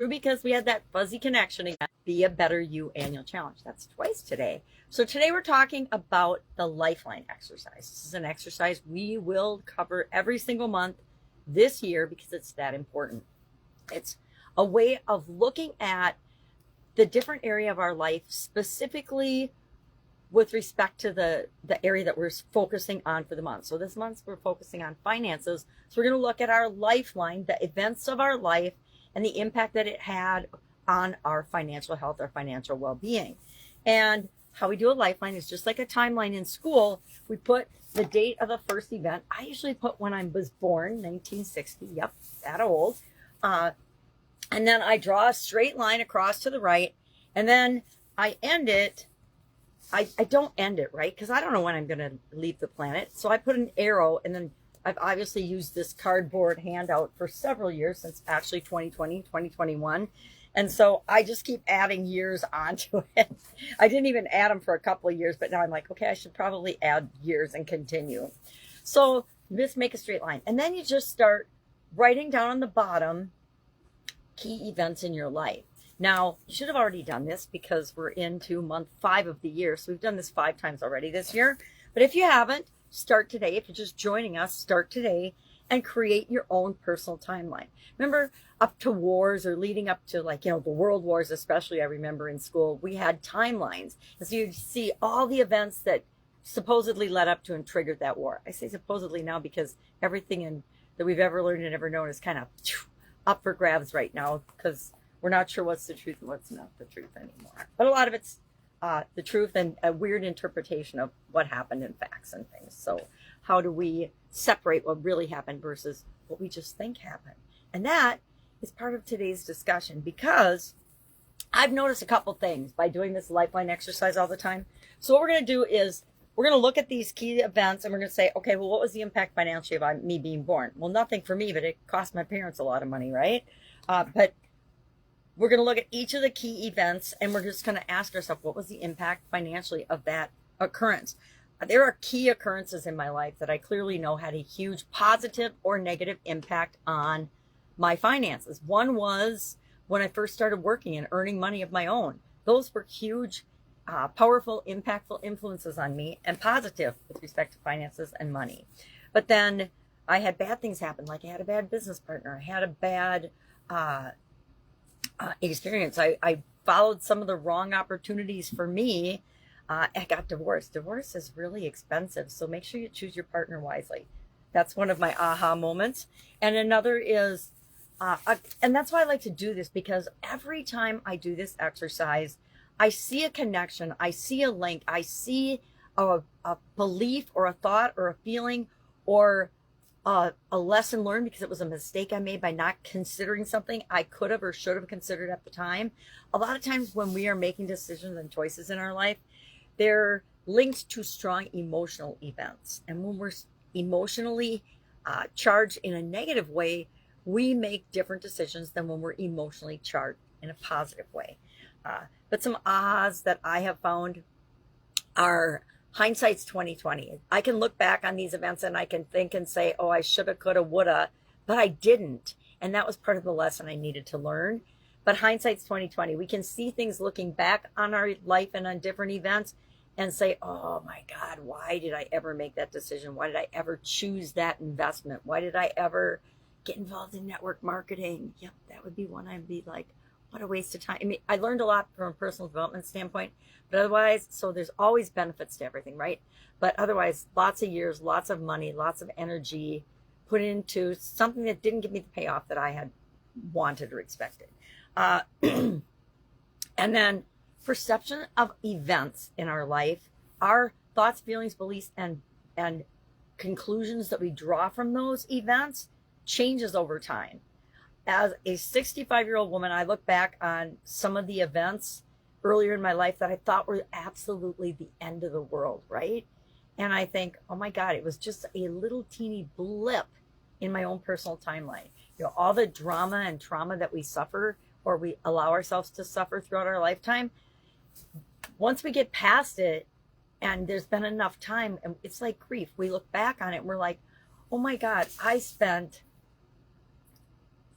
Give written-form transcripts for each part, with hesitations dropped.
because we had that fuzzy connection again. Be a Better You annual challenge. That's twice today. So today we're talking about the Lifeline exercise. This is an exercise we will cover every single month this year because it's that important. It's a way of looking at the different area of our life, specifically with respect to the area that we're focusing on for the month. So this month we're focusing on finances. So we're going to look at our lifeline, the events of our life, and the impact that it had on our financial health, our financial well-being. And how we do a lifeline is just like a timeline in school. We put the date of the first event. I usually put when I was born, 1960. Yep, that old. And then I draw a straight line across to the right, and then I end it. I don't end it, right? Because I don't know when I'm going to leave the planet. So I put an arrow, and then I've obviously used this cardboard handout for several years, since actually 2020, 2021. And so I just keep adding years onto it. I didn't even add them for a couple of years, but now I'm like, okay, I should probably add years and continue. So just make a straight line. And then you just start writing down on the bottom key events in your life. Now, you should have already done this because we're into month 5 of the year. So we've done this 5 times already this year. But if you haven't, start today. If you're just joining us, start today and create your own personal timeline. Remember, up to wars or leading up to, like, the world wars, especially, I remember in school, we had timelines. And so you see all the events that supposedly led up to and triggered that war. I say supposedly now because everything that we've ever learned and ever known is kind of up for grabs right now, because we're not sure what's the truth and what's not the truth anymore. But a lot of it's the truth and a weird interpretation of what happened in facts and things. So how do we separate what really happened versus what we just think happened? And that is part of today's discussion, because I've noticed a couple things by doing this lifeline exercise all the time. So what we're going to do is we're going to look at these key events and we're going to say, okay, well, what was the impact financially of me being born? Well, nothing for me, but it cost my parents a lot of money, right? But we're going to look at each of the key events and we're just going to ask ourselves, what was the impact financially of that occurrence? There are key occurrences in my life that I clearly know had a huge positive or negative impact on my finances. One was when I first started working and earning money of my own. Those were huge, powerful, impactful influences on me, and positive with respect to finances and money. But then I had bad things happen, like I had a bad business partner. I had a bad experience. I followed some of the wrong opportunities for me. I got divorced. Divorce is really expensive, so make sure you choose your partner wisely. That's one of my aha moments. And another is, and that's why I like to do this, because every time I do this exercise, I see a connection, I see a link, I see a belief or a thought or a feeling or a lesson learned because it was a mistake I made by not considering something I could have or should have considered at the time. A lot of times when we are making decisions and choices in our life, they're linked to strong emotional events. And when we're emotionally charged in a negative way, we make different decisions than when we're emotionally charged in a positive way. But some ahas that I have found are hindsight's 2020. I can look back on these events and I can think and say, oh, I shoulda, coulda, woulda, but I didn't. And that was part of the lesson I needed to learn. But hindsight's 2020. We can see things looking back on our life and on different events and say, oh my God, why did I ever make that decision? Why did I ever choose that investment? Why did I ever get involved in network marketing? Yep, that would be one I'd be like, what a waste of time. I mean, I learned a lot from a personal development standpoint, but otherwise, so there's always benefits to everything, right? But otherwise, lots of years, lots of money, lots of energy put into something that didn't give me the payoff that I had wanted or expected. And then perception of events in our life, our thoughts, feelings, beliefs, and conclusions that we draw from those events changes over time. As a 65-year-old woman, I look back on some of the events earlier in my life that I thought were absolutely the end of the world, right? And I think, oh my God, it was just a little teeny blip in my own personal timeline. All the drama and trauma that we suffer or we allow ourselves to suffer throughout our lifetime, once we get past it and there's been enough time, and it's like grief. We look back on it and we're like, oh my God, I spent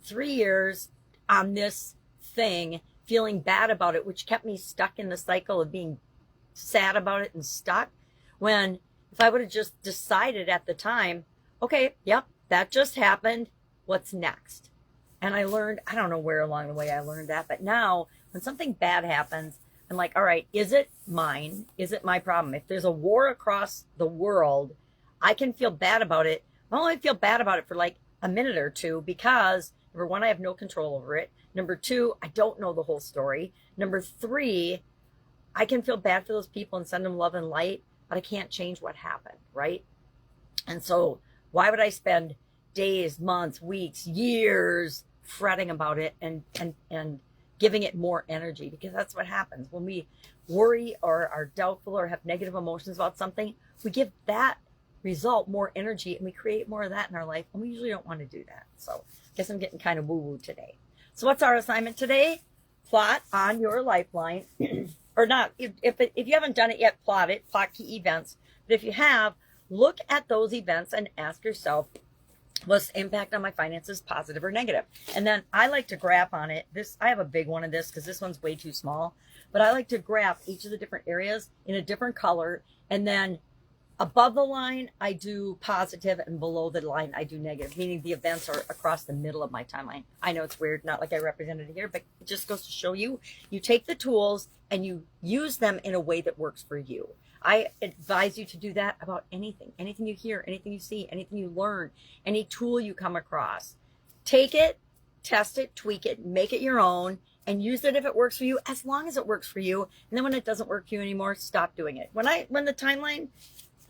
3 years on this thing, feeling bad about it, which kept me stuck in the cycle of being sad about it and stuck. When if I would have just decided at the time, okay, yep, that just happened. What's next? And I learned, I don't know where along the way I learned that, but now when something bad happens, I'm like, all right, is it mine? Is it my problem? If there's a war across the world, I can feel bad about it. I only feel bad about it for like a minute or two because number one, I have no control over it. Number two, I don't know the whole story. Number three, I can feel bad for those people and send them love and light, but I can't change what happened, right? And so why would I spend days, months, weeks, years fretting about it and giving it more energy? Because that's what happens when we worry or are doubtful or have negative emotions about something. We give that result more energy and we create more of that in our life, and we usually don't want to do that. So I guess I'm getting kind of woo-woo today. So what's our assignment today? Plot on your lifeline or not. If you haven't done it yet, plot key events. But if you have, look at those events and ask yourself, was the impact on my finances positive or negative? And then I like to graph on it. I have a big one of this because this one's way too small, but I like to graph each of the different areas in a different color. And then above the line, I do positive, and below the line, I do negative, meaning the events are across the middle of my timeline. I know it's weird, not like I represented it here, but it just goes to show you, you take the tools and you use them in a way that works for you. I advise you to do that about anything you hear, anything you see, anything you learn, any tool you come across. Take it, test it, tweak it, make it your own, and use it if it works for you, as long as it works for you. And then when it doesn't work for you anymore, stop doing it. When the timeline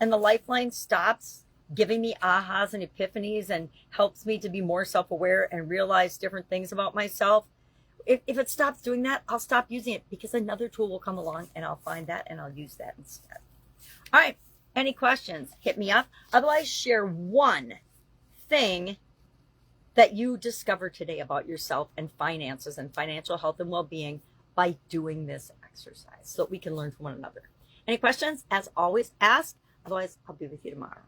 and the lifeline stops giving me ahas and epiphanies and helps me to be more self-aware and realize different things about myself, if it stops doing that, I'll stop using it because another tool will come along and I'll find that and I'll use that instead. All right, any questions? Hit me up. Otherwise, share one thing that you discovered today about yourself and finances and financial health and well-being by doing this exercise so that we can learn from one another. Any questions? As always, ask. Otherwise, I'll be with you tomorrow.